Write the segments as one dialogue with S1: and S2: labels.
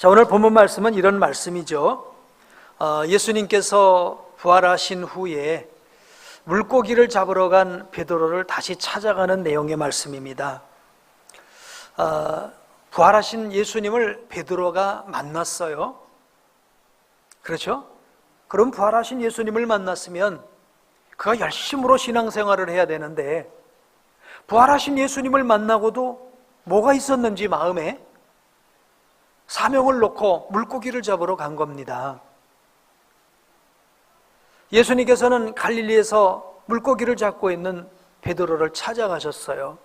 S1: 자, 오늘 본문 말씀은 이런 말씀이죠. 예수님께서 부활하신 후에 물고기를 잡으러 간 베드로를 다시 찾아가는 내용의 말씀입니다. 부활하신 예수님을 베드로가 만났어요. 그렇죠? 그럼 부활하신 예수님을 만났으면 그가 열심으로 신앙생활을 해야 되는데, 부활하신 예수님을 만나고도 뭐가 있었는지 마음에 사명을 놓고 물고기를 잡으러 간 겁니다. 예수님께서는 갈릴리에서 물고기를 잡고 있는 베드로를 찾아가셨어요.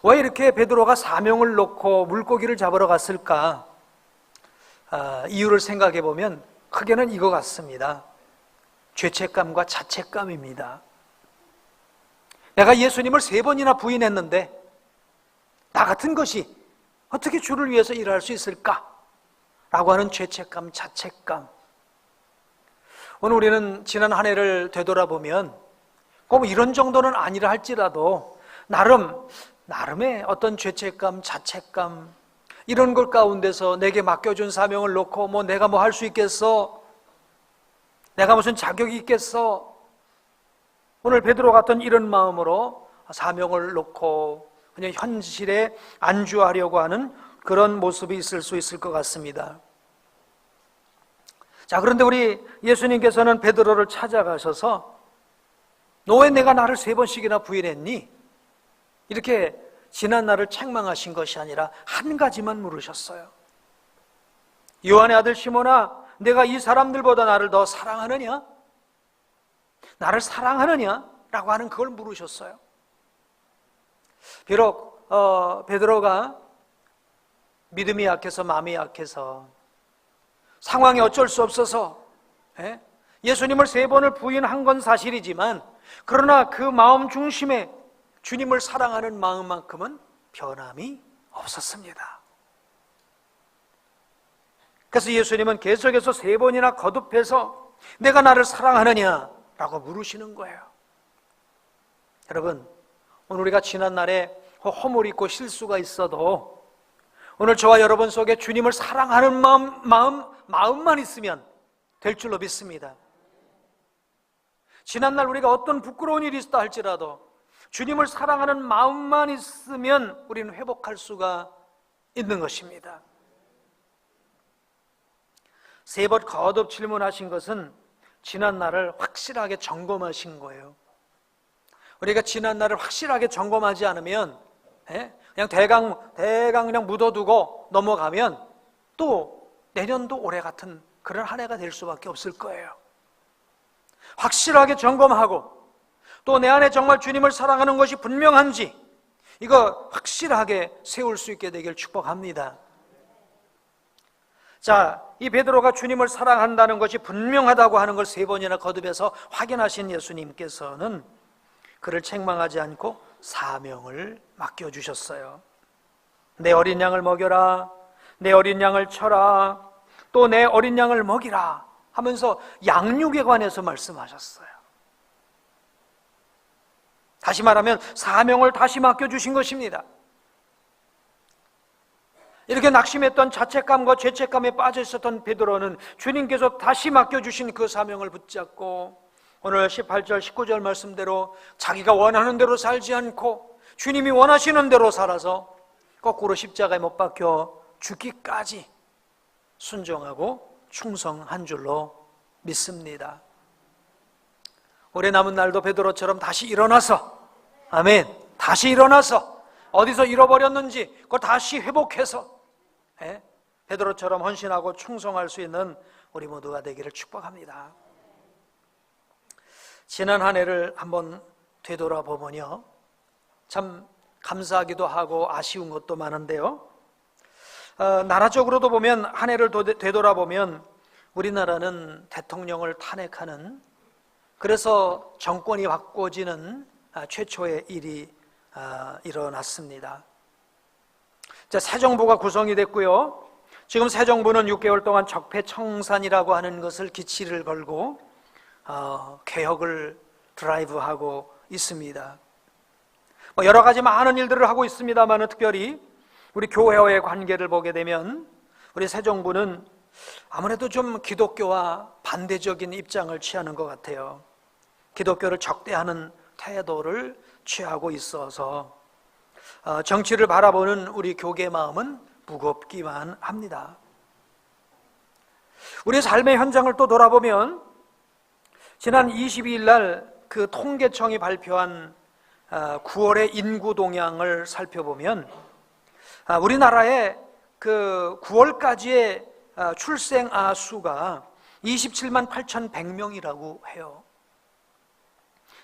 S1: 왜 이렇게 베드로가 사명을 놓고 물고기를 잡으러 갔을까? 이유를 생각해 보면 크게는 이거 같습니다. 죄책감과 자책감입니다. 내가 예수님을 3번이나 부인했는데 나 같은 것이 어떻게 주를 위해서 일할 수 있을까? 라고 하는 죄책감, 자책감. 오늘 우리는 지난 한 해를 되돌아보면 꼭 이런 정도는 아니라 할지라도 나름의 어떤 죄책감, 자책감, 이런 것 가운데서 내게 맡겨준 사명을 놓고 내가 뭐 할 수 있겠어? 내가 무슨 자격이 있겠어? 오늘 베드로 같은 이런 마음으로 사명을 놓고 그냥 현실에 안주하려고 하는 그런 모습이 있을 수 있을 것 같습니다. 자, 그런데 우리 예수님께서는 베드로를 찾아가셔서 너 왜 내가 나를 3번씩이나 부인했니? 이렇게 지난 날을 책망하신 것이 아니라 한 가지만 물으셨어요. 요한의 아들 시몬아, 내가 이 사람들보다 나를 더 사랑하느냐? 나를 사랑하느냐? 라고 하는 그걸 물으셨어요. 비록 베드로가 믿음이 약해서, 마음이 약해서, 상황이 어쩔 수 없어서 예수님을 3번을 부인한 건 사실이지만, 그러나 그 마음 중심에 주님을 사랑하는 마음만큼은 변함이 없었습니다. 그래서 예수님은 계속해서 3번이나 거듭해서 내가 나를 사랑하느냐? 라고 물으시는 거예요. 여러분, 오늘 우리가 지난날에 허물 있고 실수가 있어도 오늘 저와 여러분 속에 주님을 사랑하는 마음만 있으면 될 줄로 믿습니다. 지난날 우리가 어떤 부끄러운 일이 있다 할지라도 주님을 사랑하는 마음만 있으면 우리는 회복할 수가 있는 것입니다. 3번 거듭 질문하신 것은 지난날을 확실하게 점검하신 거예요. 우리가 지난날을 확실하게 점검하지 않으면 그냥 대강 그냥 묻어두고 넘어가면 또 내년도 올해 같은 그런 한 해가 될 수밖에 없을 거예요. 확실하게 점검하고 또 내 안에 정말 주님을 사랑하는 것이 분명한지 이거 확실하게 세울 수 있게 되길 축복합니다. 자, 이 베드로가 주님을 사랑한다는 것이 분명하다고 하는 걸 3번이나 거듭해서 확인하신 예수님께서는 그를 책망하지 않고 사명을 맡겨주셨어요. 내 어린 양을 먹여라, 내 어린 양을 쳐라, 또 내 어린 양을 먹이라 하면서 양육에 관해서 말씀하셨어요. 다시 말하면 사명을 다시 맡겨주신 것입니다. 이렇게 낙심했던 자책감과 죄책감에 빠져 있었던 베드로는 주님께서 다시 맡겨주신 그 사명을 붙잡고 오늘 18절, 19절 말씀대로 자기가 원하는 대로 살지 않고 주님이 원하시는 대로 살아서 거꾸로 십자가에 못 박혀 죽기까지 순종하고 충성한 줄로 믿습니다. 올해 남은 날도 베드로처럼 다시 일어나서, 아멘, 다시 일어나서 어디서 잃어버렸는지 그걸 다시 회복해서 베드로처럼 헌신하고 충성할 수 있는 우리 모두가 되기를 축복합니다. 지난 한 해를 한번 되돌아보면요, 참 감사하기도 하고 아쉬운 것도 많은데요, 나라적으로도 보면 한 해를 되돌아보면 우리나라는 대통령을 탄핵하는, 그래서 정권이 바꿔지는 최초의 일이 일어났습니다. 새 정부가 구성이 됐고요, 지금 새 정부는 6개월 동안 적폐청산이라고 하는 것을 기치를 걸고 개혁을 드라이브하고 있습니다. 여러 가지 많은 일들을 하고 있습니다만 특별히 우리 교회와의 관계를 보게 되면 우리 새 정부는 아무래도 좀 기독교와 반대적인 입장을 취하는 것 같아요. 기독교를 적대하는 태도를 취하고 있어서 정치를 바라보는 우리 교계의 마음은 무겁기만 합니다. 우리 삶의 현장을 또 돌아보면 지난 22일 날 그 통계청이 발표한 9월의 인구 동향을 살펴보면 우리나라의 그 9월까지의 출생아 수가 27만 8,100명이라고 해요.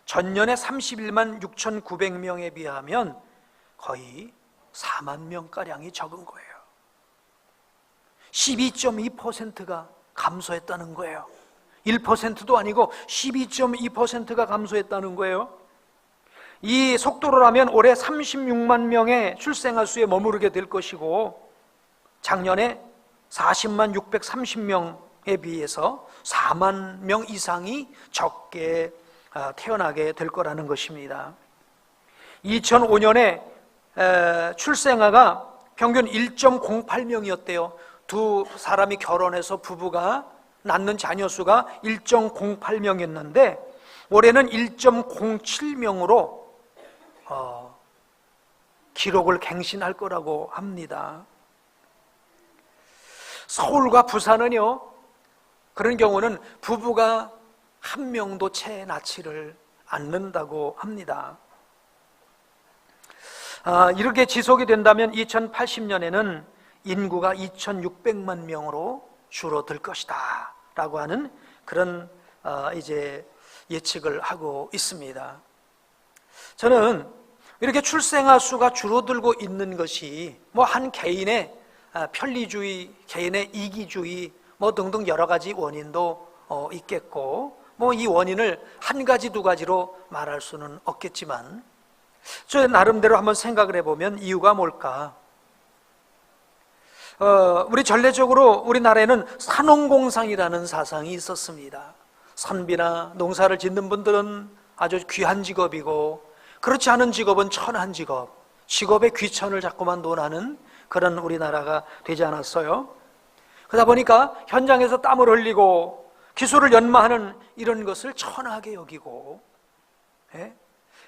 S1: 전년에 31만 6,900명에 비하면 거의 4만 명가량이 적은 거예요. 12.2%가 감소했다는 거예요. 1%도 아니고 12.2%가 감소했다는 거예요. 이 속도로라면 올해 36만 명의 출생아 수에 머무르게 될 것이고 작년에 40만 630명에 비해서 4만 명 이상이 적게 태어나게 될 거라는 것입니다. 2005년에 출생아가 평균 1.08명이었대요. 두 사람이 결혼해서 부부가 낳는 자녀 수가 1.08명이었는데 올해는 1.07명으로 기록을 갱신할 거라고 합니다. 서울과 부산은요, 그런 경우는 부부가 한 명도 채 낳지를 않는다고 합니다. 이렇게 지속이 된다면 2080년에는 인구가 2,600만 명으로 줄어들 것이다 라고 하는 그런 이제 예측을 하고 있습니다. 저는 이렇게 출생아 수가 줄어들고 있는 것이 뭐 한 개인의 편리주의, 개인의 이기주의 뭐 등등 여러 가지 원인도 있겠고 뭐 이 원인을 한 가지 두 가지로 말할 수는 없겠지만 저 나름대로 한번 생각을 해보면 이유가 뭘까? 우리 전례적으로 우리나라에는 산업공상이라는 사상이 있었습니다. 선비나 농사를 짓는 분들은 아주 귀한 직업이고 그렇지 않은 직업은 천한 직업, 직업의 귀천을 자꾸만 논하는 그런 우리나라가 되지 않았어요? 그러다 보니까 현장에서 땀을 흘리고 기술을 연마하는 이런 것을 천하게 여기고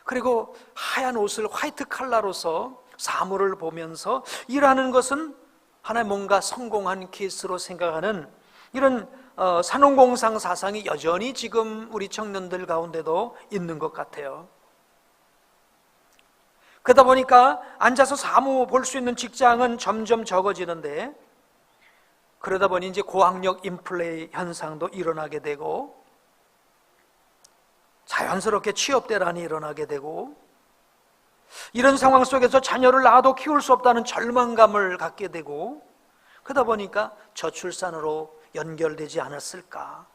S1: 그리고 하얀 옷을 화이트 칼라로서 사물을 보면서 일하는 것은 하나의 뭔가 성공한 케이스로 생각하는 이런 산업공상 사상이 여전히 지금 우리 청년들 가운데도 있는 것 같아요. 그러다 보니까 앉아서 사무 볼 수 있는 직장은 점점 적어지는데 그러다 보니 이제 고학력 인플레 현상도 일어나게 되고 자연스럽게 취업 대란이 일어나게 되고 이런 상황 속에서 자녀를 낳아도 키울 수 없다는 절망감을 갖게 되고 그러다 보니까 저출산으로 연결되지 않았을까?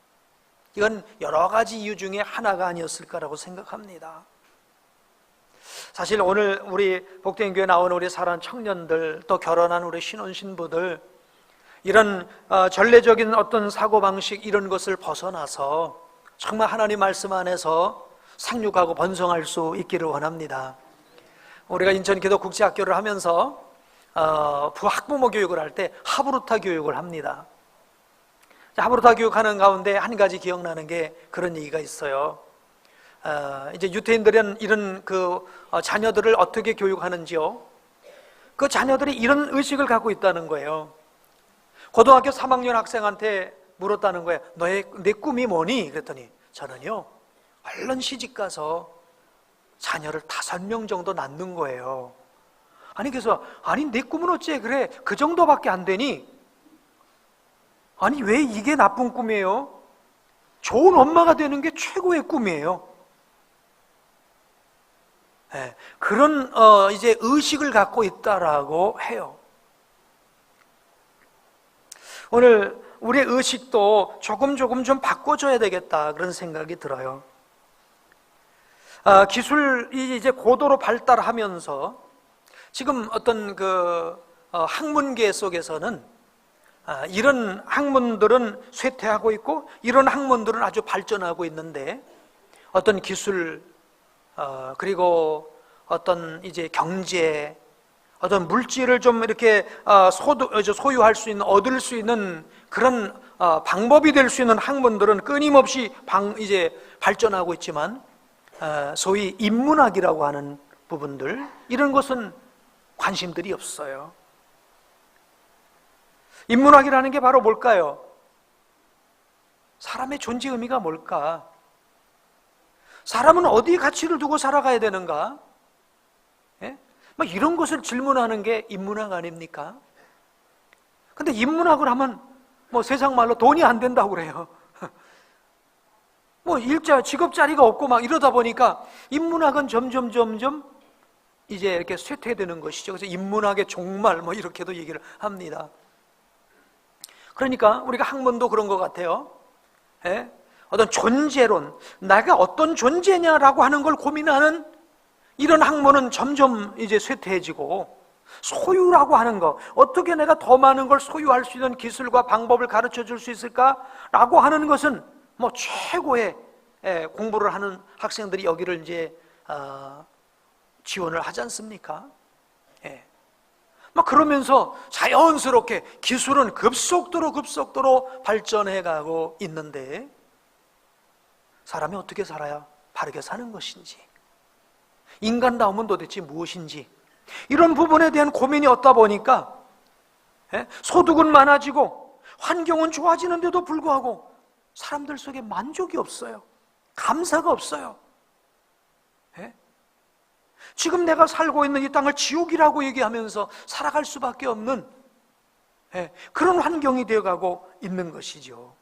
S1: 이건 여러 가지 이유 중에 하나가 아니었을까라고 생각합니다. 사실 오늘 우리 복된교회 나오는 우리 사랑하는 청년들 또 결혼한 우리 신혼신부들 이런 전례적인 어떤 사고방식 이런 것을 벗어나서 정말 하나님 말씀 안에서 상륙하고 번성할 수 있기를 원합니다. 우리가 인천기독국제학교를 하면서 부학부모 교육을 할 때 하브루타 교육을 합니다. 하브루타 교육하는 가운데 한 가지 기억나는 게 그런 얘기가 있어요. 이제 유태인들은 이런 자녀들을 어떻게 교육하는지요? 그 자녀들이 이런 의식을 갖고 있다는 거예요. 고등학교 3학년 학생한테 물었다는 거예요. 내 꿈이 뭐니? 그랬더니 저는요 얼른 시집가서 자녀를 5명 정도 낳는 거예요. 그래서 내 꿈은 어째 그래? 그 정도밖에 안 되니? 왜 이게 나쁜 꿈이에요? 좋은 엄마가 되는 게 최고의 꿈이에요. 그런 이제 의식을 갖고 있다라고 해요. 오늘 우리의 의식도 조금 좀 바꿔줘야 되겠다 그런 생각이 들어요. 기술이 이제 고도로 발달하면서 지금 어떤 학문계 속에서는 이런 학문들은 쇠퇴하고 있고 이런 학문들은 아주 발전하고 있는데 어떤 기술 그리고 어떤 이제 경제 어떤 물질을 좀 이렇게 소유할 수 있는, 얻을 수 있는 그런 방법이 될 수 있는 학문들은 끊임없이 이제 발전하고 있지만, 소위 인문학이라고 하는 부분들, 이런 것은 관심들이 없어요. 인문학이라는 게 바로 뭘까요? 사람의 존재 의미가 뭘까? 사람은 어디에 가치를 두고 살아가야 되는가? 예? 막 이런 것을 질문하는 게 인문학 아닙니까? 근데 인문학을 하면 뭐 세상 말로 돈이 안 된다고 그래요. 뭐 직업 자리가 없고 막 이러다 보니까 인문학은 점점 이제 이렇게 쇠퇴되는 것이죠. 그래서 인문학의 종말 뭐 이렇게도 얘기를 합니다. 그러니까 우리가 학문도 그런 것 같아요. 예? 어떤 존재론, 내가 어떤 존재냐라고 하는 걸 고민하는 이런 학문은 점점 이제 쇠퇴해지고, 소유라고 하는 거, 어떻게 내가 더 많은 걸 소유할 수 있는 기술과 방법을 가르쳐 줄 수 있을까라고 하는 것은 뭐 최고의 공부를 하는 학생들이 여기를 이제 지원을 하지 않습니까? 예. 막 그러면서 자연스럽게 기술은 급속도로 발전해 가고 있는데, 사람이 어떻게 살아야 바르게 사는 것인지, 인간다움은 도대체 무엇인지, 이런 부분에 대한 고민이 없다 보니까 소득은 많아지고 환경은 좋아지는데도 불구하고 사람들 속에 만족이 없어요. 감사가 없어요. 지금 내가 살고 있는 이 땅을 지옥이라고 얘기하면서 살아갈 수밖에 없는 그런 환경이 되어가고 있는 것이죠.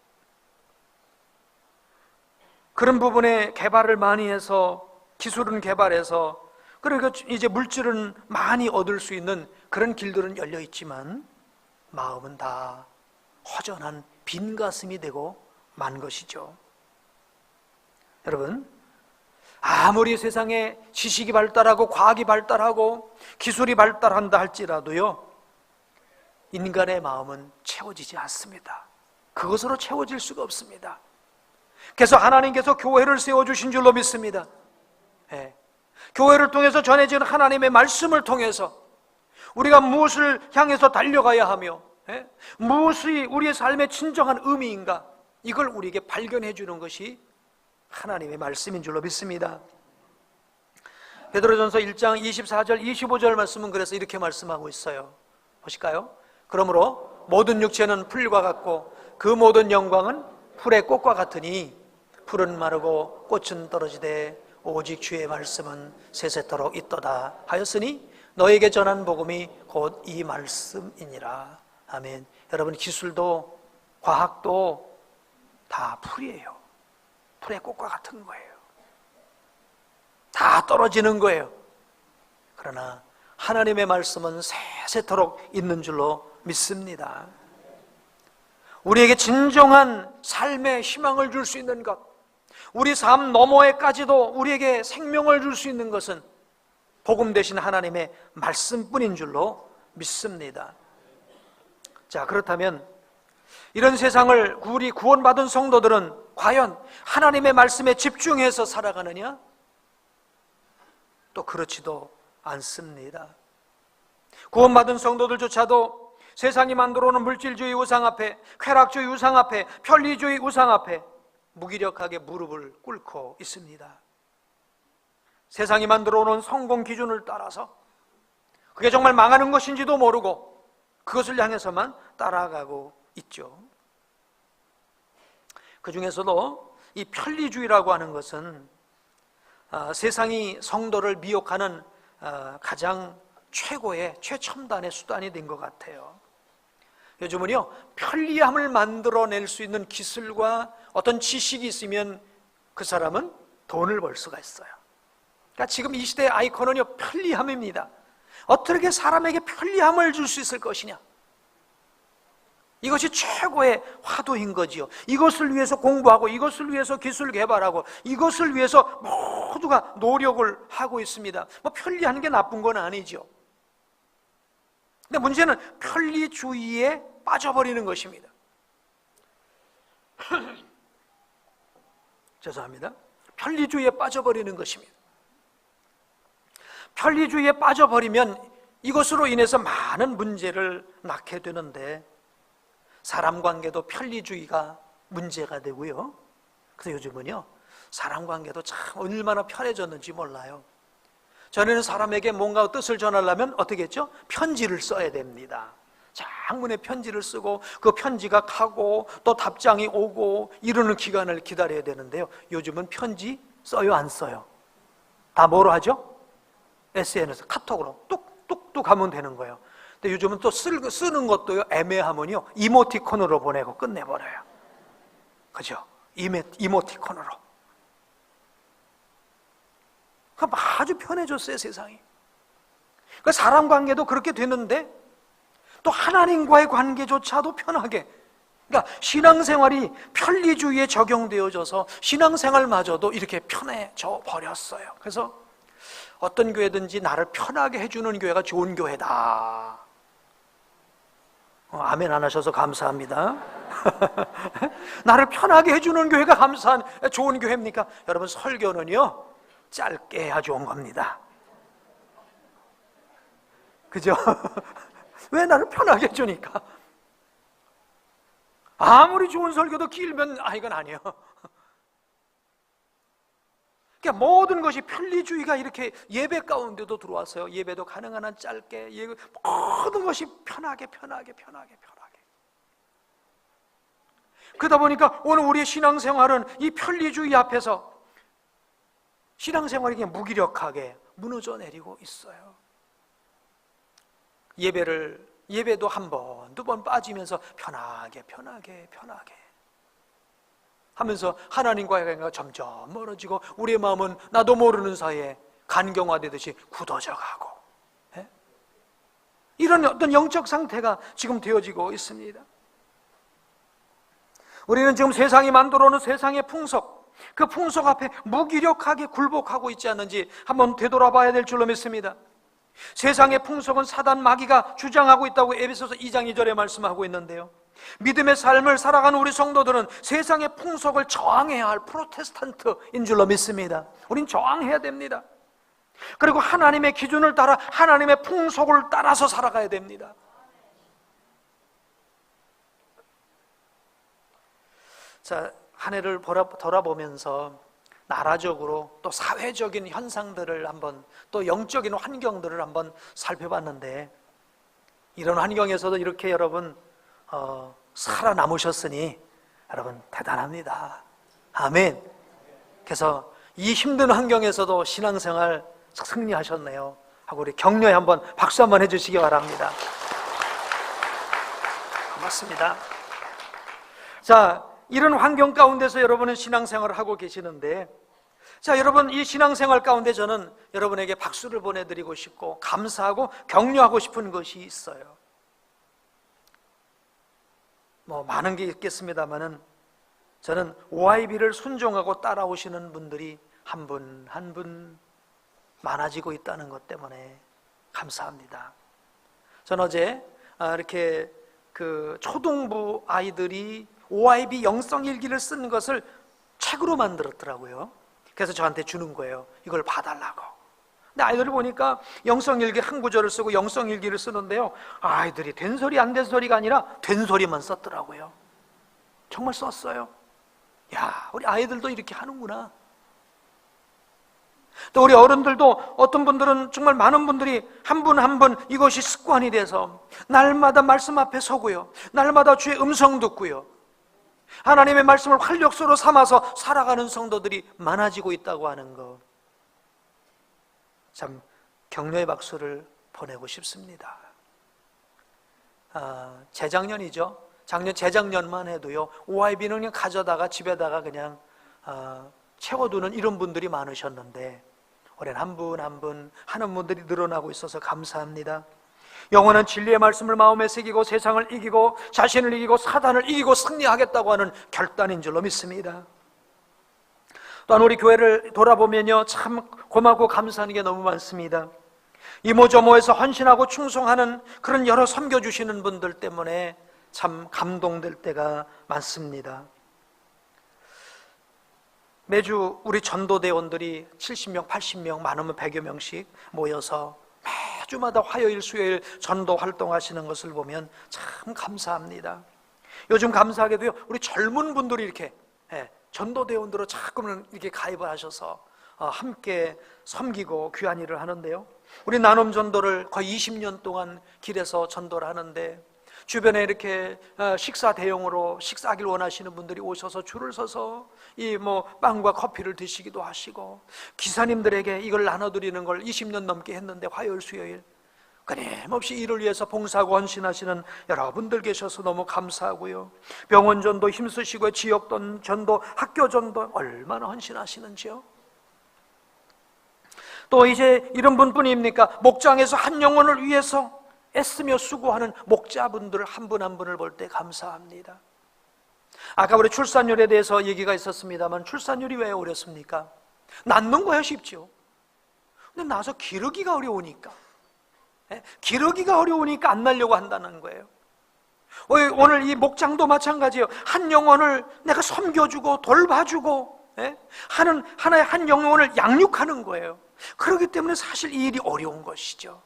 S1: 그런 부분에 개발을 많이 해서, 기술은 개발해서, 그리고 이제 물질은 많이 얻을 수 있는 그런 길들은 열려 있지만, 마음은 다 허전한 빈 가슴이 되고 만 것이죠. 여러분, 아무리 세상에 지식이 발달하고 과학이 발달하고 기술이 발달한다 할지라도요, 인간의 마음은 채워지지 않습니다. 그것으로 채워질 수가 없습니다. 그래서 하나님께서 교회를 세워주신 줄로 믿습니다. 교회를 통해서 전해지는 하나님의 말씀을 통해서 우리가 무엇을 향해서 달려가야 하며, 무엇이 우리의 삶의 진정한 의미인가, 이걸 우리에게 발견해 주는 것이 하나님의 말씀인 줄로 믿습니다. 베드로전서 1장 24절 25절 말씀은 그래서 이렇게 말씀하고 있어요. 보실까요? 그러므로 모든 육체는 풀과 같고 그 모든 영광은 풀의 꽃과 같으니 풀은 마르고 꽃은 떨어지되 오직 주의 말씀은 세세토록 있도다 하였으니 너에게 전한 복음이 곧 이 말씀이니라. 아멘. 여러분, 기술도 과학도 다 풀이에요. 풀의 꽃과 같은 거예요. 다 떨어지는 거예요. 그러나 하나님의 말씀은 세세토록 있는 줄로 믿습니다. 우리에게 진정한 삶의 희망을 줄 수 있는 것, 우리 삶 너머에까지도 우리에게 생명을 줄 수 있는 것은 복음 대신 하나님의 말씀뿐인 줄로 믿습니다. 자, 그렇다면 이런 세상을 우리 구원받은 성도들은 과연 하나님의 말씀에 집중해서 살아가느냐? 또 그렇지도 않습니다. 구원받은 성도들조차도 세상이 만들어 오는 물질주의 우상 앞에, 쾌락주의 우상 앞에, 편리주의 우상 앞에 무기력하게 무릎을 꿇고 있습니다. 세상이 만들어 오는 성공 기준을 따라서 그게 정말 망하는 것인지도 모르고 그것을 향해서만 따라가고 있죠. 그 중에서도 이 편리주의라고 하는 것은 세상이 성도를 미혹하는 가장 최고의 최첨단의 수단이 된 것 같아요. 요즘은요, 편리함을 만들어낼 수 있는 기술과 어떤 지식이 있으면 그 사람은 돈을 벌 수가 있어요. 그러니까 지금 이 시대의 아이콘은요, 편리함입니다. 어떻게 사람에게 편리함을 줄 수 있을 것이냐, 이것이 최고의 화두인 거지요. 이것을 위해서 공부하고, 이것을 위해서 기술 개발하고, 이것을 위해서 모두가 노력을 하고 있습니다. 뭐 편리한 게 나쁜 건 아니죠. 근데 문제는 편리주의에 빠져버리는 것입니다. 죄송합니다. 편리주의에 빠져버리는 것입니다. 편리주의에 빠져버리면 이것으로 인해서 많은 문제를 낳게 되는데, 사람 관계도 편리주의가 문제가 되고요. 그래서 요즘은요, 사람 관계도 참 얼마나 편해졌는지 몰라요. 전에는 사람에게 뭔가 뜻을 전하려면 어떻게 했죠? 편지를 써야 됩니다. 장문의 편지를 쓰고 그 편지가 가고 또 답장이 오고 이러는 기간을 기다려야 되는데요, 요즘은 편지 써요, 안 써요? 다 뭐로 하죠? SNS, 카톡으로 뚝뚝뚝 하면 되는 거예요. 근데 요즘은 또 쓰는 것도요, 애매하면요, 이모티콘으로 보내고 끝내버려요. 그죠? 이모티콘으로. 그러니까 아주 편해졌어요, 세상이. 그러니까 사람 관계도 그렇게 되는데 또 하나님과의 관계조차도 편하게, 그러니까 신앙생활이 편리주의에 적용되어져서 신앙생활마저도 이렇게 편해져 버렸어요. 그래서 어떤 교회든지 나를 편하게 해주는 교회가 좋은 교회다. 아멘 안 하셔서 감사합니다. 나를 편하게 해주는 교회가 좋은 교회입니까? 여러분, 설교는요, 짧게 해야 좋은 겁니다. 그죠? 왜 나를 편하게 해주니까? 아무리 좋은 설교도 길면 이건 아니에요. 그러니까 모든 것이 편리주의가 이렇게 예배 가운데도 들어왔어요. 예배도 가능한 한 짧게, 모든 것이 편하게. 그러다 보니까 오늘 우리의 신앙생활은 이 편리주의 앞에서 신앙생활이 그냥 무기력하게 무너져 내리고 있어요. 예배도 한 번, 두 번 빠지면서 편하게 하면서 하나님과의 관계가 점점 멀어지고 우리의 마음은 나도 모르는 사이에 간경화되듯이 굳어져 가고, 이런 어떤 영적 상태가 지금 되어지고 있습니다. 우리는 지금 세상이 만들어 놓은 세상의 풍속, 그 풍속 앞에 무기력하게 굴복하고 있지 않는지 한번 되돌아봐야 될 줄로 믿습니다. 세상의 풍속은 사단 마귀가 주장하고 있다고 에베소서 2장 2절에 말씀하고 있는데요, 믿음의 삶을 살아가는 우리 성도들은 세상의 풍속을 저항해야 할 프로테스탄트인 줄로 믿습니다. 우린 저항해야 됩니다. 그리고 하나님의 기준을 따라 하나님의 풍속을 따라서 살아가야 됩니다. 자, 한 해를 돌아보면서 나라적으로 또 사회적인 현상들을 한번, 또 영적인 환경들을 한번 살펴봤는데, 이런 환경에서도 이렇게 여러분 살아남으셨으니 여러분 대단합니다. 아멘. 그래서 이 힘든 환경에서도 신앙생활 승리하셨네요 하고 우리 격려에 한번 박수 한번 해주시기 바랍니다. 고맙습니다. 자, 이런 환경 가운데서 여러분은 신앙생활을 하고 계시는데, 자, 여러분, 이 신앙생활 가운데 저는 여러분에게 박수를 보내드리고 싶고 감사하고 격려하고 싶은 것이 있어요. 많은 게 있겠습니다만은 저는 OIB를 순종하고 따라오시는 분들이 한 분 한 분 많아지고 있다는 것 때문에 감사합니다. 저는 어제 이렇게 그 초등부 아이들이 OIB 영성일기를 쓴 것을 책으로 만들었더라고요. 그래서 저한테 주는 거예요. 이걸 봐달라고. 근데 아이들을 보니까 영성일기 한 구절을 쓰고 영성일기를 쓰는데요, 아이들이 된 소리 안 된 소리가 아니라 된 소리만 썼더라고요. 정말 썼어요. 야, 우리 아이들도 이렇게 하는구나. 또 우리 어른들도 어떤 분들은, 정말 많은 분들이 한 분 한 분 이것이 습관이 돼서 날마다 말씀 앞에 서고요, 날마다 주의 음성 듣고요, 하나님의 말씀을 활력소로 삼아서 살아가는 성도들이 많아지고 있다고 하는 것, 참 격려의 박수를 보내고 싶습니다. 재작년이죠. 재작년만 해도요, OIB는 그냥 가져다가 집에다가 그냥 채워두는 이런 분들이 많으셨는데, 올해는 한 분 한 분 하는 분들이 늘어나고 있어서 감사합니다. 영원한 진리의 말씀을 마음에 새기고 세상을 이기고 자신을 이기고 사단을 이기고 승리하겠다고 하는 결단인 줄로 믿습니다. 또한 우리 교회를 돌아보면요, 참 고맙고 감사한 게 너무 많습니다. 이모저모에서 헌신하고 충성하는 그런 여러 섬겨주시는 분들 때문에 참 감동될 때가 많습니다. 매주 우리 전도대원들이 70명, 80명, 많으면 100여 명씩 모여서 매주마다 화요일, 수요일 전도 활동하시는 것을 보면 참 감사합니다. 요즘 감사하게도요, 우리 젊은 분들이 이렇게 전도대원들로 자꾸는 이렇게 가입을 하셔서 함께 섬기고 귀한 일을 하는데요. 우리 나눔 전도를 거의 20년 동안 길에서 전도를 하는데, 주변에 이렇게 식사 대용으로 식사하길 원하시는 분들이 오셔서 줄을 서서 이 빵과 커피를 드시기도 하시고, 기사님들에게 이걸 나눠드리는 걸 20년 넘게 했는데 화요일, 수요일 끊임없이 이를 위해서 봉사하고 헌신하시는 여러분들 계셔서 너무 감사하고요. 병원 전도 힘쓰시고, 지역 전도, 학교 전도 얼마나 헌신하시는지요. 또 이제 이런 분뿐입니까? 목장에서 한 영혼을 위해서 애쓰며 수고하는 목자분들 한 분 한 분을 볼 때 감사합니다. 아까 우리 출산율에 대해서 얘기가 있었습니다만, 출산율이 왜 어렵습니까? 낳는 거야 쉽죠. 근데 낳아서 기르기가 어려우니까, 기르기가 어려우니까 안 낳으려고 한다는 거예요. 오늘 이 목장도 마찬가지예요. 한 영혼을 내가 섬겨주고 돌봐주고 하는 하나의 한 영혼을 양육하는 거예요. 그렇기 때문에 사실 이 일이 어려운 것이죠.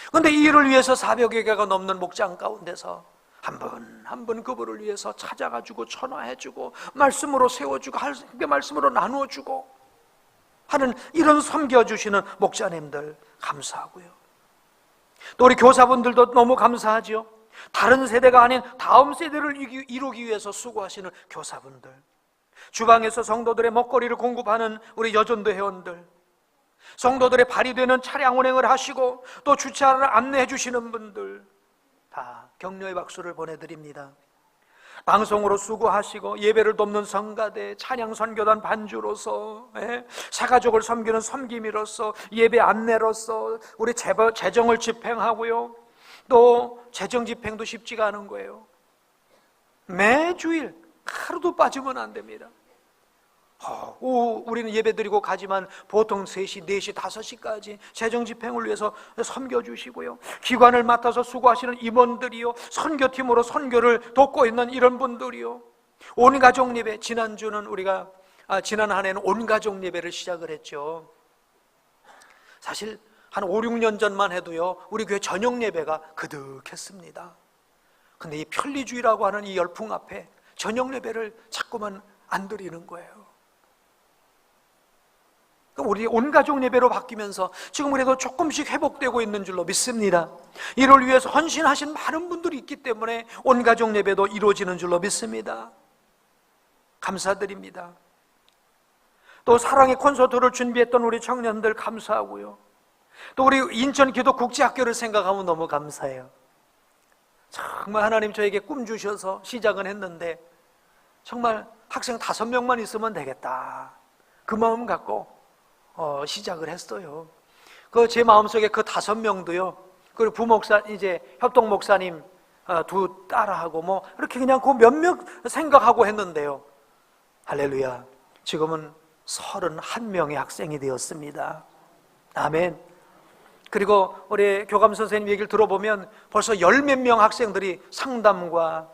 S1: 그런데 이 일을 위해서 400여 개가 넘는 목장 가운데서 한 분 한 분 그분을 위해서 찾아가지고 전화해주고 말씀으로 세워주고 하나님의 말씀으로 나누어주고 하는 이런 섬겨주시는 목자님들 감사하고요. 또 우리 교사분들도 너무 감사하죠. 다른 세대가 아닌 다음 세대를 이루기 위해서 수고하시는 교사분들, 주방에서 성도들의 먹거리를 공급하는 우리 여전도 회원들, 성도들의 발이 되는 차량 운행을 하시고 또 주차를 안내해 주시는 분들, 다 격려의 박수를 보내드립니다. 방송으로 수고하시고 예배를 돕는 성가대, 찬양 선교단 반주로서, 사가족을 섬기는 섬김이로서, 예배 안내로서 우리 재정을 집행하고요. 또 재정 집행도 쉽지가 않은 거예요. 매주일 하루도 빠지면 안 됩니다. 우리는 예배 드리고 가지만 보통 3시, 4시, 5시까지 재정 집행을 위해서 섬겨주시고요. 기관을 맡아서 수고하시는 임원들이요, 선교팀으로 선교를 돕고 있는 이런 분들이요, 온가족 예배, 지난주는 우리가 지난 한 해는 온가족 예배를 시작을 했죠. 사실 한 5, 6년 전만 해도요, 우리 교회 저녁 예배가 그득했습니다. 근데 이 편리주의라고 하는 이 열풍 앞에 저녁 예배를 자꾸만 안 드리는 거예요. 우리 온가족 예배로 바뀌면서 지금 그래도 조금씩 회복되고 있는 줄로 믿습니다. 이를 위해서 헌신하신 많은 분들이 있기 때문에 온가족 예배도 이루어지는 줄로 믿습니다. 감사드립니다. 또 사랑의 콘서트를 준비했던 우리 청년들 감사하고요. 또 우리 인천 기독국제학교를 생각하면 너무 감사해요. 정말 하나님 저에게 꿈 주셔서 시작은 했는데 정말 학생 5명만 있으면 되겠다, 그 마음 갖고 시작을 했어요. 제 마음속에 그 5명도요, 그리고 부목사, 이제 협동 목사님 2 딸하고 이렇게 그냥 그 몇몇 생각하고 했는데요, 할렐루야, 지금은 31명의 학생이 되었습니다. 아멘. 그리고 우리 교감 선생님 얘기를 들어보면 벌써 10몇 명 학생들이 상담과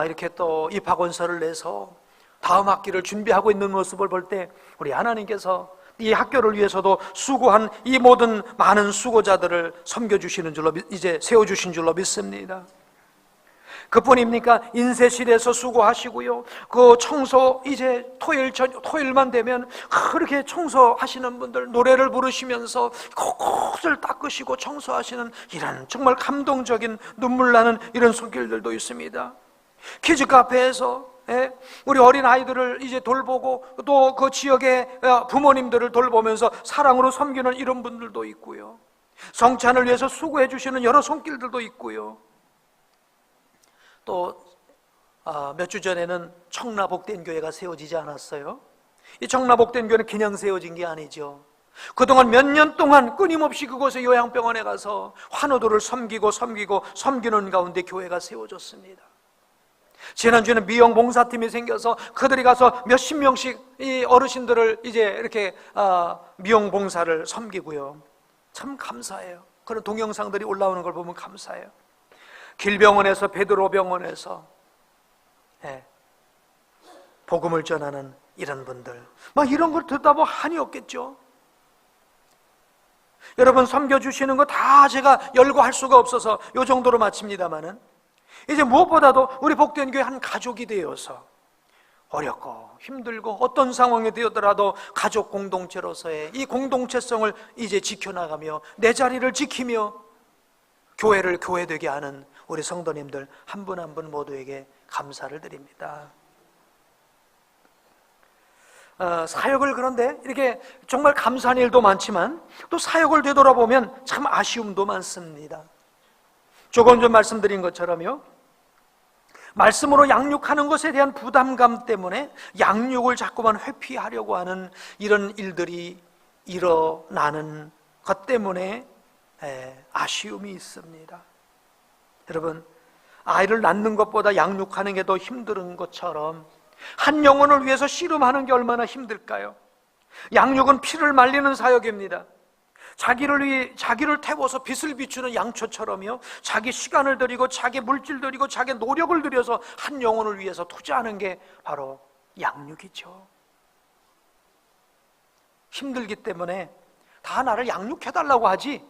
S1: 이렇게 또 입학원서를 내서 다음 학기를 준비하고 있는 모습을 볼 때 우리 하나님께서 이 학교를 위해서도 수고한 이 모든 많은 수고자들을 섬겨주시는 줄로, 이제 세워주신 줄로 믿습니다. 그뿐입니까? 인쇄실에서 수고하시고요, 그 청소, 이제 토요일만 되면 그렇게 청소하시는 분들 노래를 부르시면서 곳곳을 닦으시고 청소하시는 이런 정말 감동적인 눈물 나는 이런 손길들도 있습니다. 키즈 카페에서 우리 어린 아이들을 이제 돌보고 또 그 지역의 부모님들을 돌보면서 사랑으로 섬기는 이런 분들도 있고요. 성찬을 위해서 수고해 주시는 여러 손길들도 있고요. 또 몇 주 전에는 청라복된 교회가 세워지지 않았어요? 이 청라복된 교회는 그냥 세워진 게 아니죠. 그동안 몇 년 동안 끊임없이 그곳에 요양병원에 가서 환우들을 섬기는 가운데 교회가 세워졌습니다. 지난주에는 미용 봉사팀이 생겨서 그들이 가서 몇십 명씩 이 어르신들을 이제 이렇게 미용 봉사를 섬기고요. 참 감사해요. 그런 동영상들이 올라오는 걸 보면 감사해요. 길병원에서, 베드로 병원에서 복음을 전하는 이런 분들, 이런 걸 듣다 보면 한이 없겠죠. 여러분 섬겨주시는 거 다 제가 열거할 수가 없어서 이 정도로 마칩니다만은, 이제 무엇보다도 우리 복된 교회 한 가족이 되어서 어렵고 힘들고 어떤 상황이 되었더라도 가족 공동체로서의 이 공동체성을 이제 지켜나가며 내 자리를 지키며 교회를 교회되게 하는 우리 성도님들 한 분 한 분 모두에게 감사를 드립니다. 사역을, 그런데 이렇게 정말 감사한 일도 많지만 또 사역을 되돌아보면 참 아쉬움도 많습니다. 조금 전 말씀드린 것처럼요, 말씀으로 양육하는 것에 대한 부담감 때문에 양육을 자꾸만 회피하려고 하는 이런 일들이 일어나는 것 때문에 아쉬움이 있습니다. 여러분, 아이를 낳는 것보다 양육하는 게 더 힘든 것처럼 한 영혼을 위해서 씨름하는 게 얼마나 힘들까요? 양육은 피를 말리는 사역입니다. 자기를 태워서 빛을 비추는 양초처럼요, 자기 시간을 들이고 자기 물질 들이고 자기 노력을 들여서 한 영혼을 위해서 투자하는 게 바로 양육이죠. 힘들기 때문에 다 나를 양육해달라고 하지,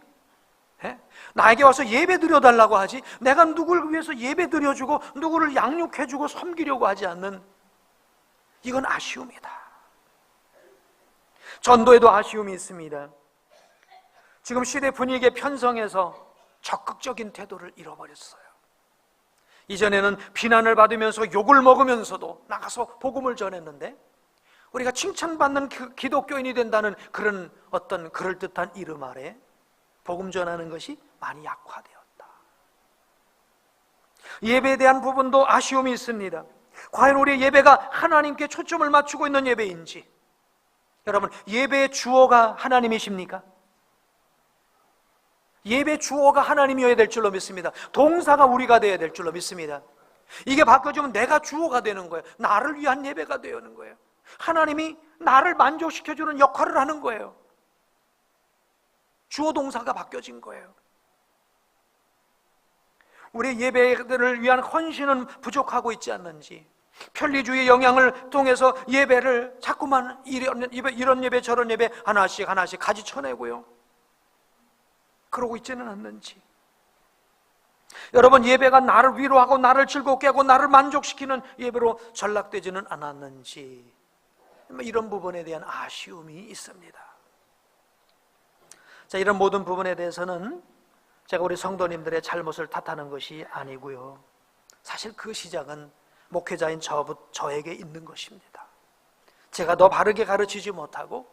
S1: 나에게 와서 예배 드려달라고 하지, 내가 누구를 위해서 예배 드려주고 누구를 양육해주고 섬기려고 하지 않는, 이건 아쉬움이다. 전도에도 아쉬움이 있습니다. 지금 시대 분위기에 편성해서 적극적인 태도를 잃어버렸어요. 이전에는 비난을 받으면서 욕을 먹으면서도 나가서 복음을 전했는데, 우리가 칭찬받는 기독교인이 된다는 그런 어떤 그럴듯한 이름 아래 복음 전하는 것이 많이 약화되었다. 예배에 대한 부분도 아쉬움이 있습니다. 과연 우리의 예배가 하나님께 초점을 맞추고 있는 예배인지. 여러분, 예배의 주어가 하나님이십니까? 예배 주어가 하나님이어야 될 줄로 믿습니다. 동사가 우리가 되어야 될 줄로 믿습니다. 이게 바꿔주면 내가 주어가 되는 거예요. 나를 위한 예배가 되는 거예요. 하나님이 나를 만족시켜주는 역할을 하는 거예요. 주어 동사가 바뀌어진 거예요. 우리 예배들을 위한 헌신은 부족하고 있지 않는지, 편리주의 영향을 통해서 예배를 자꾸만 이런 예배 저런 예배 하나씩 가지 쳐내고요, 그러고 있지는 않는지, 여러분, 예배가 나를 위로하고 나를 즐겁게 하고 나를 만족시키는 예배로 전락되지는 않았는지, 이런 부분에 대한 아쉬움이 있습니다. 자, 이런 모든 부분에 대해서는 제가 우리 성도님들의 잘못을 탓하는 것이 아니고요, 사실 그 시작은 목회자인 저에게 있는 것입니다. 제가 더 바르게 가르치지 못하고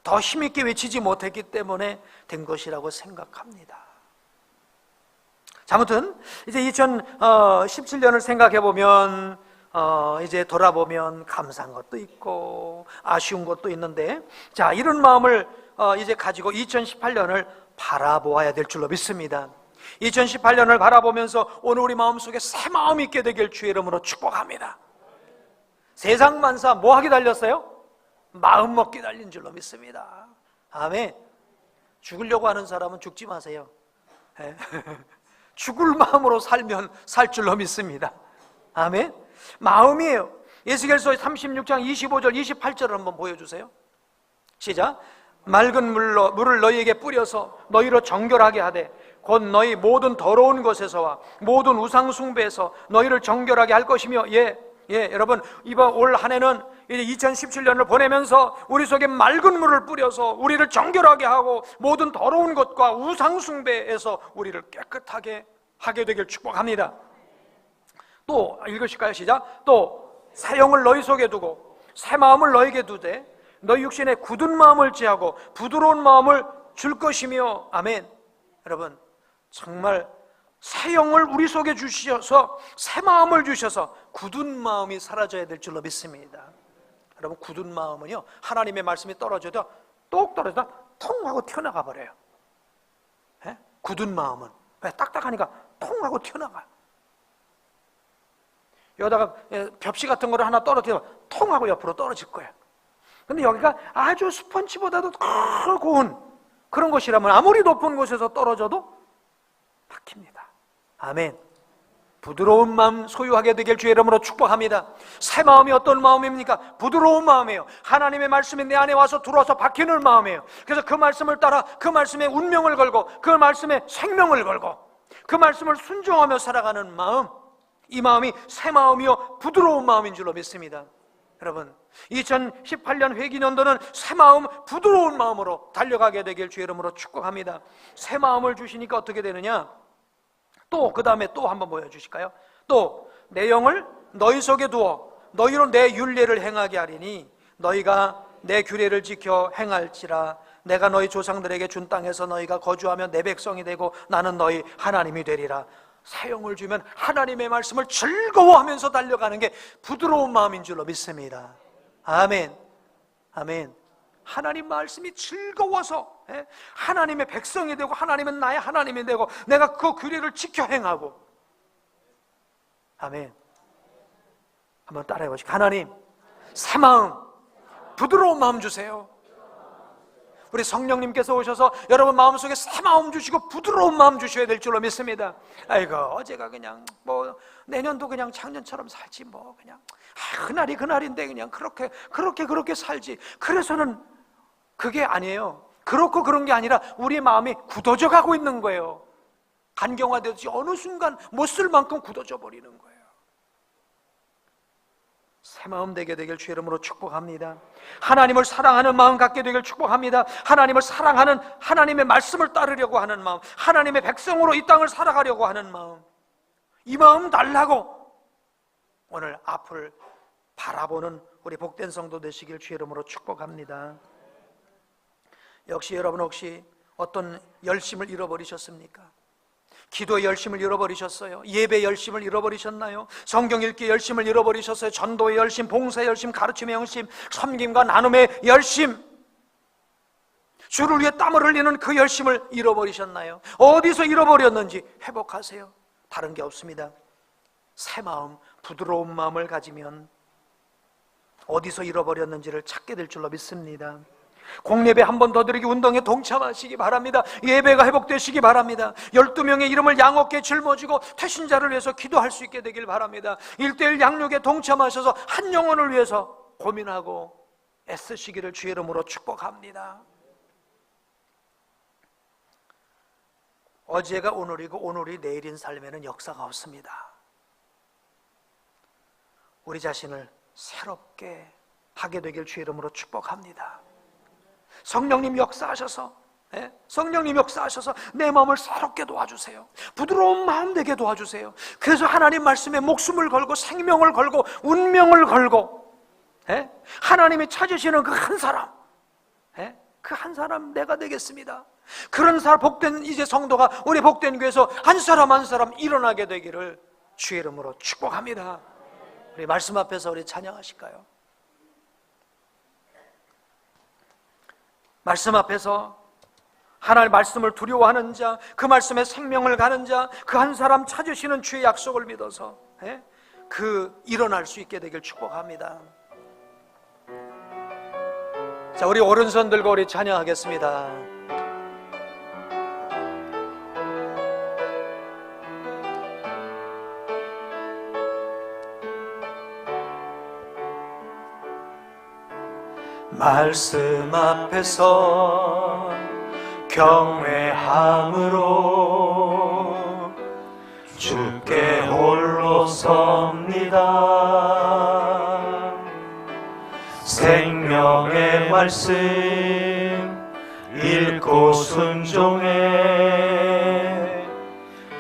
S1: 더 힘있게 외치지 못했기 때문에 된 것이라고 생각합니다. 자, 아무튼 이제 2017년을 생각해 보면 이제 돌아보면 감사한 것도 있고 아쉬운 것도 있는데, 자, 이런 마음을 이제 가지고 2018년을 바라보아야 될 줄로 믿습니다. 2018년을 바라보면서 오늘 우리 마음속에 새 마음이 있게 되길 주의 이름으로 축복합니다. 세상 만사 뭐하기 달렸어요? 마음 먹기 달린 줄로 믿습니다. 아멘. 죽으려고 하는 사람은 죽지 마세요. 죽을 마음으로 살면 살 줄로 믿습니다. 아멘. 마음이에요. 에스겔서 36장 25절 28절을 한번 보여주세요. 시작. 맑은 물을 너희에게 뿌려서 너희로 정결하게 하되 곧 너희 모든 더러운 것에서와 모든 우상 숭배에서 너희를 정결하게 할 것이며, 여러분, 이번 올 한 해는 이제 2017년을 보내면서 우리 속에 맑은 물을 뿌려서 우리를 정결하게 하고 모든 더러운 것과 우상 숭배에서 우리를 깨끗하게 하게 되길 축복합니다. 또 읽으실까요? 시작. 또 새 영을 너희 속에 두고 새 마음을 너희에게 두되 너희 육신에 굳은 마음을 제하고 부드러운 마음을 줄 것이며. 아멘. 여러분, 정말 새 영을 우리 속에 주셔서 새 마음을 주셔서 굳은 마음이 사라져야 될 줄로 믿습니다. 여러분, 굳은 마음은요, 하나님의 말씀이 떨어져도 똑 떨어져서 통 하고 튀어나가 버려요. 굳은 마음은 왜? 딱딱하니까 통 하고 튀어나가요. 여기다가 벽시 같은 거를 하나 떨어뜨리면 통 하고 옆으로 떨어질 거예요. 근데 여기가 아주 스펀지보다도 더 고운 그런 것이라면 아무리 높은 곳에서 떨어져도 박힙니다. 아멘. 부드러운 마음 소유하게 되길 주의 이름으로 축복합니다. 새 마음이 어떤 마음입니까? 부드러운 마음이에요. 하나님의 말씀이 내 안에 와서 들어와서 박히는 마음이에요. 그래서 그 말씀을 따라 그 말씀에 운명을 걸고 그 말씀에 생명을 걸고 그 말씀을 순종하며 살아가는 마음, 이 마음이 새 마음이요 부드러운 마음인 줄로 믿습니다. 여러분, 2018년 회기년도는 새 마음, 부드러운 마음으로 달려가게 되길 주의 이름으로 축복합니다. 새 마음을 주시니까 어떻게 되느냐? 또 그 다음에 또 한번 보여주실까요? 또 내 영을 너희 속에 두어 너희로 내 율례를 행하게 하리니 너희가 내 규례를 지켜 행할지라. 내가 너희 조상들에게 준 땅에서 너희가 거주하며 내 백성이 되고 나는 너희 하나님이 되리라. 새 영을 주면 하나님의 말씀을 즐거워하면서 달려가는 게 부드러운 마음인 줄로 믿습니다. 아멘, 아멘. 하나님 말씀이 즐거워서 하나님의 백성이 되고 하나님은 나의 하나님이 되고 내가 그 규례를 지켜 행하고. 아멘. 한번 따라해 보시죠. 하나님, 새 마음, 부드러운 마음 주세요. 우리 성령님께서 오셔서 여러분 마음속에 새 마음 주시고 부드러운 마음 주셔야 될 줄로 믿습니다. 아이고, 어제가 그냥 뭐 내년도 그냥 작년처럼 살지 뭐 그냥 그날이 그날인데 그냥 그렇게 살지. 그래서는 그게 아니에요. 그렇고 그런 게 아니라 우리의 마음이 굳어져 가고 있는 거예요. 간경화되듯이 어느 순간 못 쓸 만큼 굳어져 버리는 거예요. 새 마음 되게 되길 주의 이름으로 축복합니다. 하나님을 사랑하는 마음 갖게 되길 축복합니다. 하나님을 사랑하는, 하나님의 말씀을 따르려고 하는 마음, 하나님의 백성으로 이 땅을 살아가려고 하는 마음, 이 마음 달라고 오늘 앞을 바라보는 우리 복된 성도 되시길 주의 이름으로 축복합니다. 역시 여러분 혹시 어떤 열심을 잃어버리셨습니까? 기도의 열심을 잃어버리셨어요? 예배의 열심을 잃어버리셨나요? 성경 읽기의 열심을 잃어버리셨어요? 전도의 열심, 봉사의 열심, 가르침의 열심, 섬김과 나눔의 열심, 주를 위해 땀을 흘리는 그 열심을 잃어버리셨나요? 어디서 잃어버렸는지 회복하세요. 다른 게 없습니다. 새 마음, 부드러운 마음을 가지면 어디서 잃어버렸는지를 찾게 될 줄로 믿습니다. 공예배 한 번 더 드리기 운동에 동참하시기 바랍니다. 예배가 회복되시기 바랍니다. 12명의 이름을 양어깨에 짊어지고 태신자를 위해서 기도할 수 있게 되길 바랍니다. 1:1 양육에 동참하셔서 한 영혼을 위해서 고민하고 애쓰시기를 주의 이름으로 축복합니다. 어제가 오늘이고 오늘이 내일인 삶에는 역사가 없습니다. 우리 자신을 새롭게 하게 되길 주의 이름으로 축복합니다. 성령님 역사하셔서, 성령님 역사하셔서 내 마음을 새롭게 도와주세요. 부드러운 마음 되게 도와주세요. 그래서 하나님 말씀에 목숨을 걸고 생명을 걸고 운명을 걸고 하나님이 찾으시는 그 한 사람, 그 한 사람 내가 되겠습니다. 그런 사람, 복된 이제 성도가 우리 복된 교회에서 한 사람 한 사람 일어나게 되기를 주의 이름으로 축복합니다. 우리 말씀 앞에서 우리 찬양하실까요? 말씀 앞에서 하나님의 말씀을 두려워하는 자, 그 말씀에 생명을 가는 자, 그 한 사람 찾으시는 주의 약속을 믿어서 일어날 수 있게 되길 축복합니다. 자, 우리 오른손 들고 우리 찬양하겠습니다. 말씀 앞에서 경외함으로 주께 홀로 섭니다. 생명의 말씀 읽고 순종해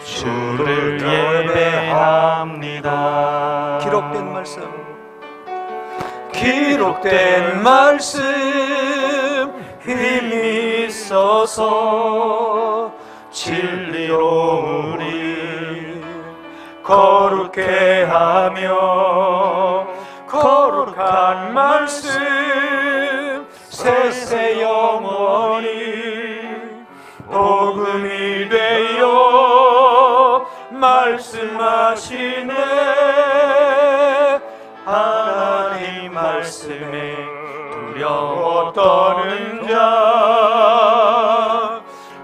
S1: 주를 예배합니다. 기록된 말씀 힘이 있어서 진리로 우리 거룩해 하며 거룩한 말씀 세세 영원히 복음이 되어 말씀하시네. 하나님 말씀에 두려워 떠는 자,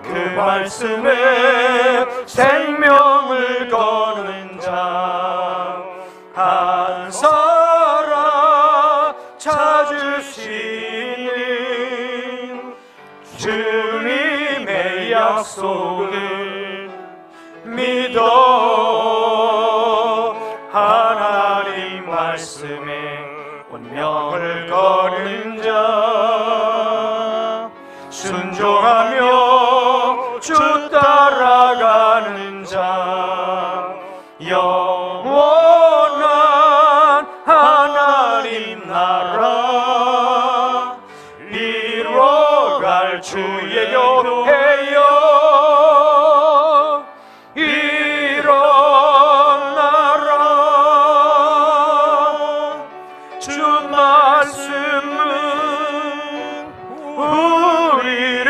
S1: 그 말씀에 생명을 거는 자,
S2: 약속을 믿어 하나님 말씀에 운명을 거는 자, 순종하며 주 따라가는 자, 영원한 하나님 나라 이뤄갈 주의 교회여, 일어나라. 주 말씀은 우리를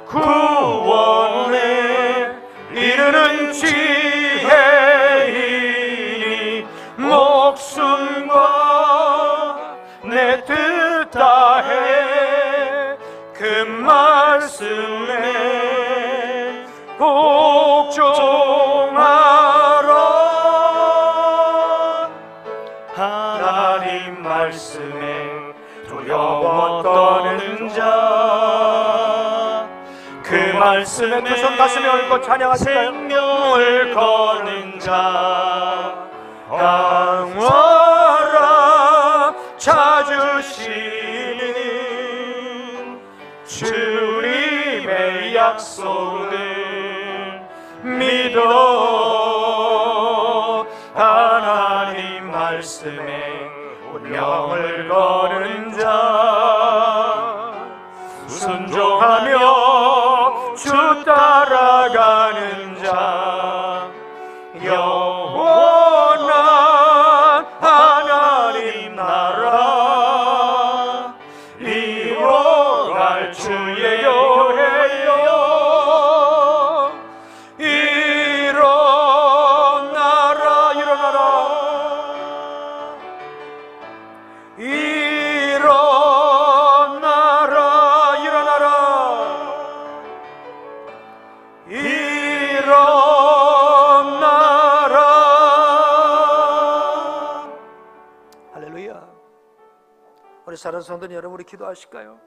S2: 구원에 이르는 지혜이니 목숨과 내 뜻 다해 그 말씀에 복종하라. 하나님 말씀에 두려워 떠는 자, 그 말씀에
S1: 두 손 가슴에 얹고 찬양하실까요?
S2: 생명을 거는 자, 강화라 찾으시는 주님의 약속을 믿어 하나님 말씀에 운명을 거는 자, 순종하며 주 따라가는 자, 영원한 하나님 나라 이뤄갈 주의 교회여, 일어나라.
S1: 할렐루야. 우리 사랑하는 성도님 여러분, 우리 기도하실까요?